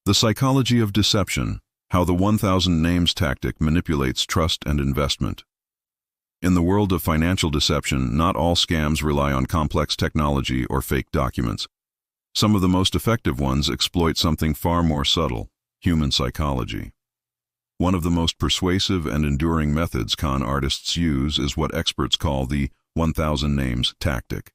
The psychology of deception, how the 1,000 names tactic manipulates trust and investment. In the world of financial deception, not all scams rely on complex technology or fake documents. Some of the most effective ones exploit something far more subtle: human psychology. One of the most persuasive and enduring methods con artists use is what experts call the 1,000 names tactic,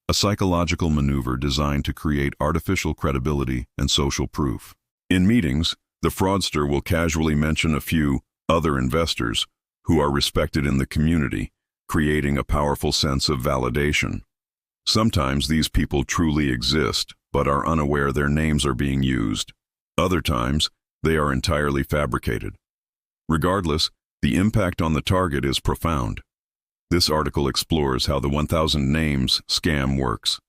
a psychological maneuver designed to create artificial credibility and social proof. In meetings, the fraudster will casually mention a few other investors who are respected in the community, creating a powerful sense of validation. Sometimes these people truly exist, but are unaware their names are being used. Other times, they are entirely fabricated. Regardless, the impact on the target is profound. This article explores how the 1,000 names scam works,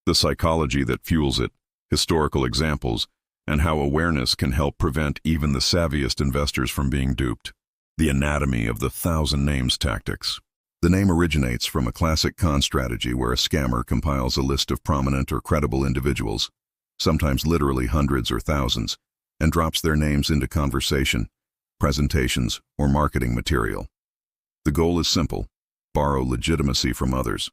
the psychology that fuels it, historical examples, and how awareness can help prevent even the savviest investors from being duped. The anatomy of the 1,000 names tactics. The name originates from a classic con strategy where a scammer compiles a list of prominent or credible individuals, sometimes literally hundreds or thousands, and drops their names into conversation, presentations, or marketing material. The goal is simple: borrow legitimacy from others.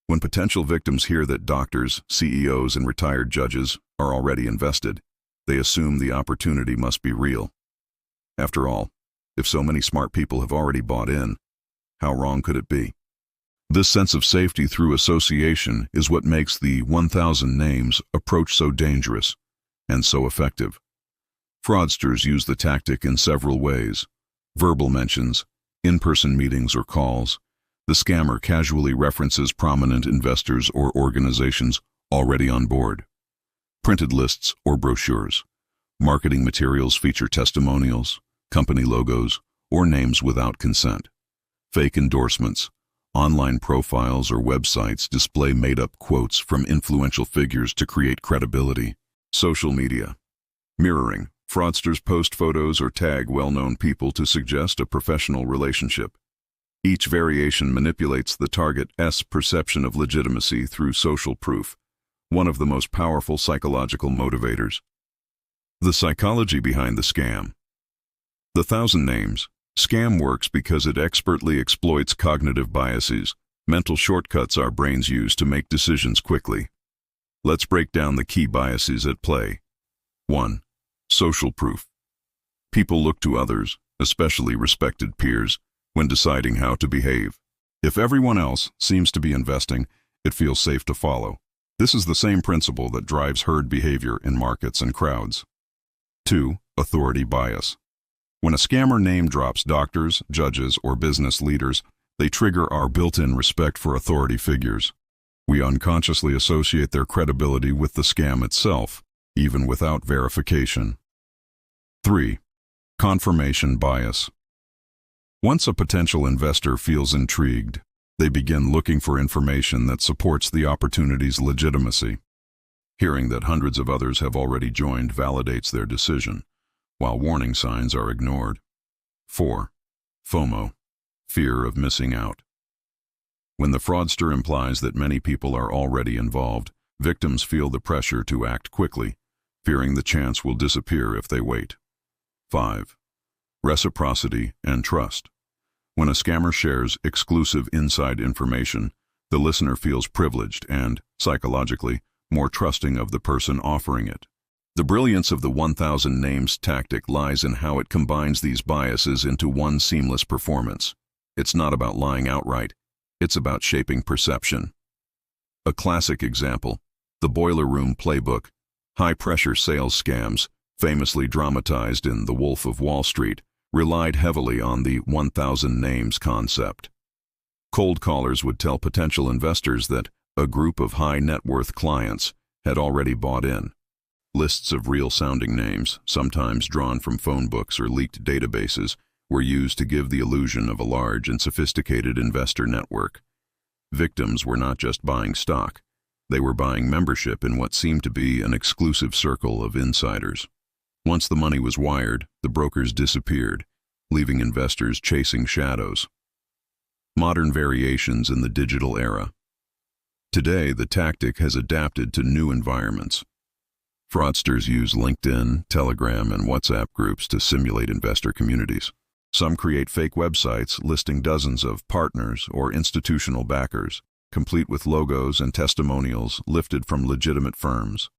When potential victims hear that doctors, CEOs, and retired judges are already invested, they assume the opportunity must be real. After all, if so many smart people have already bought in, how wrong could it be? This sense of safety through association is what makes the 1,000 names approach so dangerous and so effective. Fraudsters use the tactic in several ways: verbal mentions, in-person meetings or calls. The scammer casually references prominent investors or organizations already on board. Printed lists or brochures. Marketing materials feature testimonials, company logos, or names without consent. Fake endorsements. Online profiles or websites display made-up quotes from influential figures to create credibility. Social media. Mirroring. Fraudsters post photos or tag well-known people to suggest a professional relationship. Each variation manipulates the target's perception of legitimacy through social proof, one of the most powerful psychological motivators. The psychology behind the scam. The 1,000 names scam works because it expertly exploits cognitive biases, mental shortcuts our brains use to make decisions quickly. Let's break down the key biases at play. 1. Social proof. People look to others, especially respected peers, when deciding how to behave. If everyone else seems to be investing, it feels safe to follow. This is the same principle that drives herd behavior in markets and crowds. 2. Authority bias. When a scammer name drops doctors, judges, or business leaders, they trigger our built-in respect for authority figures. We unconsciously associate their credibility with the scam itself, even without verification. 3. Confirmation bias. Once a potential investor feels intrigued, they begin looking for information that supports the opportunity's legitimacy. Hearing that hundreds of others have already joined validates their decision, while warning signs are ignored. 4. FOMO, fear of missing out. When the fraudster implies that many people are already involved, victims feel the pressure to act quickly, fearing the chance will disappear if they wait. 5. Reciprocity and trust. When a scammer shares exclusive inside information, the listener feels privileged and, psychologically, more trusting of the person offering it. The brilliance of the 1,000 names tactic lies in how it combines these biases into one seamless performance. It's not about lying outright, it's about shaping perception. A classic example: the boiler room playbook, high-pressure sales scams, famously dramatized in The Wolf of Wall Street, relied heavily on the 1,000 names concept. Cold callers would tell potential investors that a group of high-net-worth clients had already bought in. Lists of real-sounding names, sometimes drawn from phone books or leaked databases, were used to give the illusion of a large and sophisticated investor network. Victims were not just buying stock, they were buying membership in what seemed to be an exclusive circle of insiders. Once the money was wired, the brokers disappeared, leaving investors chasing shadows. Modern variations in the digital era. Today, the tactic has adapted to new environments. Fraudsters use LinkedIn, Telegram, and WhatsApp groups to simulate investor communities. Some create fake websites listing dozens of partners or institutional backers, complete with logos and testimonials lifted from legitimate firms.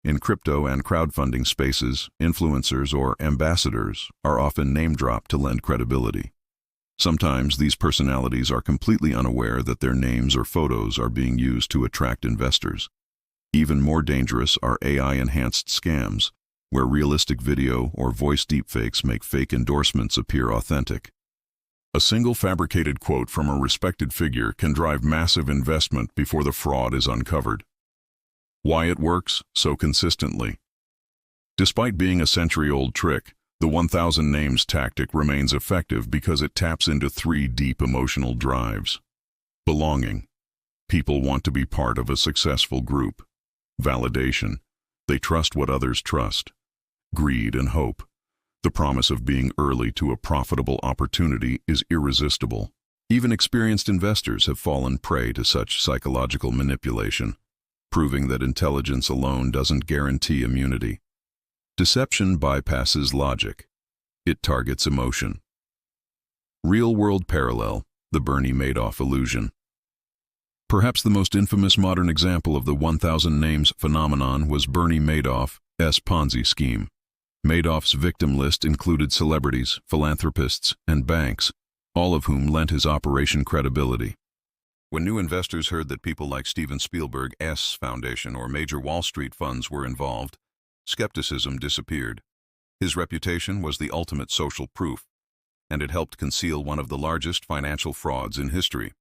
In crypto and crowdfunding spaces, influencers or ambassadors are often name-dropped to lend credibility. Sometimes these personalities are completely unaware that their names or photos are being used to attract investors. Even more dangerous are AI-enhanced scams, where realistic video or voice deepfakes make fake endorsements appear authentic. A single fabricated quote from a respected figure can drive massive investment before the fraud is uncovered. Why it works so consistently? Despite being a century-old trick, the 1,000 names tactic remains effective because it taps into three deep emotional drives. Belonging. People want to be part of a successful group. Validation. They trust what others trust. Greed and hope. The promise of being early to a profitable opportunity is irresistible. Even experienced investors have fallen prey to such psychological manipulation, proving that intelligence alone doesn't guarantee immunity. Deception bypasses logic. It targets emotion. Real-world parallel, the Bernie Madoff illusion. Perhaps the most infamous modern example of the 1,000 names phenomenon was Bernie Madoff's Ponzi scheme. Madoff's victim list included celebrities, philanthropists, and banks, all of whom lent his operation credibility. When new investors heard that people like Steven Spielberg's Foundation or major Wall Street funds were involved, skepticism disappeared. His reputation was the ultimate social proof, and it helped conceal one of the largest financial frauds in history.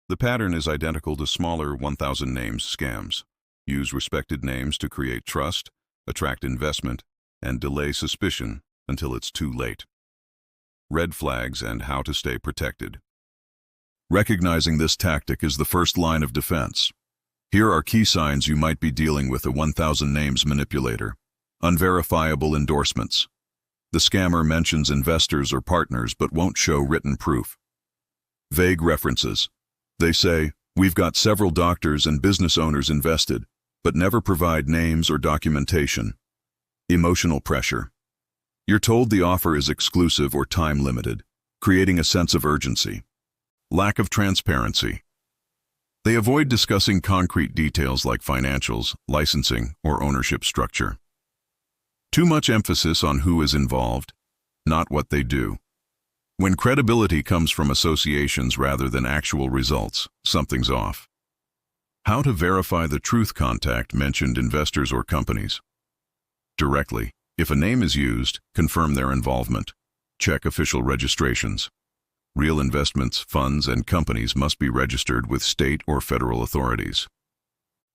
The pattern is identical to smaller 1,000 names scams. Use respected names to create trust, attract investment, and delay suspicion until it's too late. Red flags and how to stay protected. Recognizing this tactic is the first line of defense. Here are key signs you might be dealing with a 1,000 names manipulator. Unverifiable endorsements. The scammer mentions investors or partners but won't show written proof. Vague references. They say, "We've got several doctors and business owners invested," but never provide names or documentation. Emotional pressure. You're told the offer is exclusive or time-limited, creating a sense of urgency. Lack of transparency. They avoid discussing concrete details like financials, licensing, or ownership structure. Too much emphasis on who is involved, not what they do. When credibility comes from associations rather than actual results, something's off. How to verify the truth? Contact mentioned investors or companies directly. If a name is used, confirm their involvement. Check official registrations. Real investments, funds, and companies must be registered with state or federal authorities.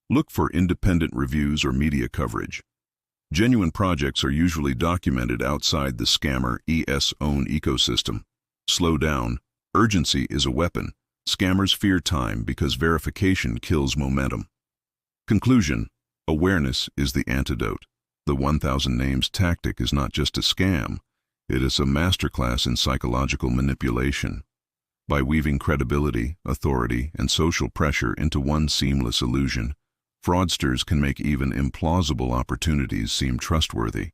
Look for independent reviews or media coverage. Genuine projects are usually documented outside the scammer's own ecosystem. Slow down. Urgency is a weapon. Scammers fear time because verification kills momentum. Conclusion: awareness is the antidote. The 1,000 names tactic is not just a scam. It is a masterclass in psychological manipulation. By weaving credibility, authority, and social pressure into one seamless illusion, fraudsters can make even implausible opportunities seem trustworthy.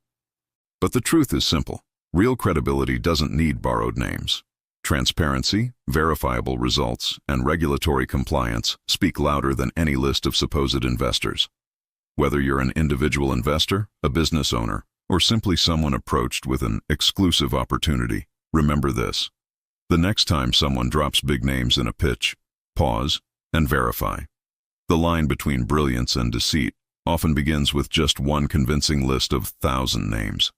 But the truth is simple. Real credibility doesn't need borrowed names. Transparency, verifiable results, and regulatory compliance speak louder than any list of supposed investors. Whether you're an individual investor, a business owner, or simply someone approached with an exclusive opportunity, remember this. The next time someone drops big names in a pitch, pause and verify. The line between brilliance and deceit often begins with just one convincing list of 1,000 names.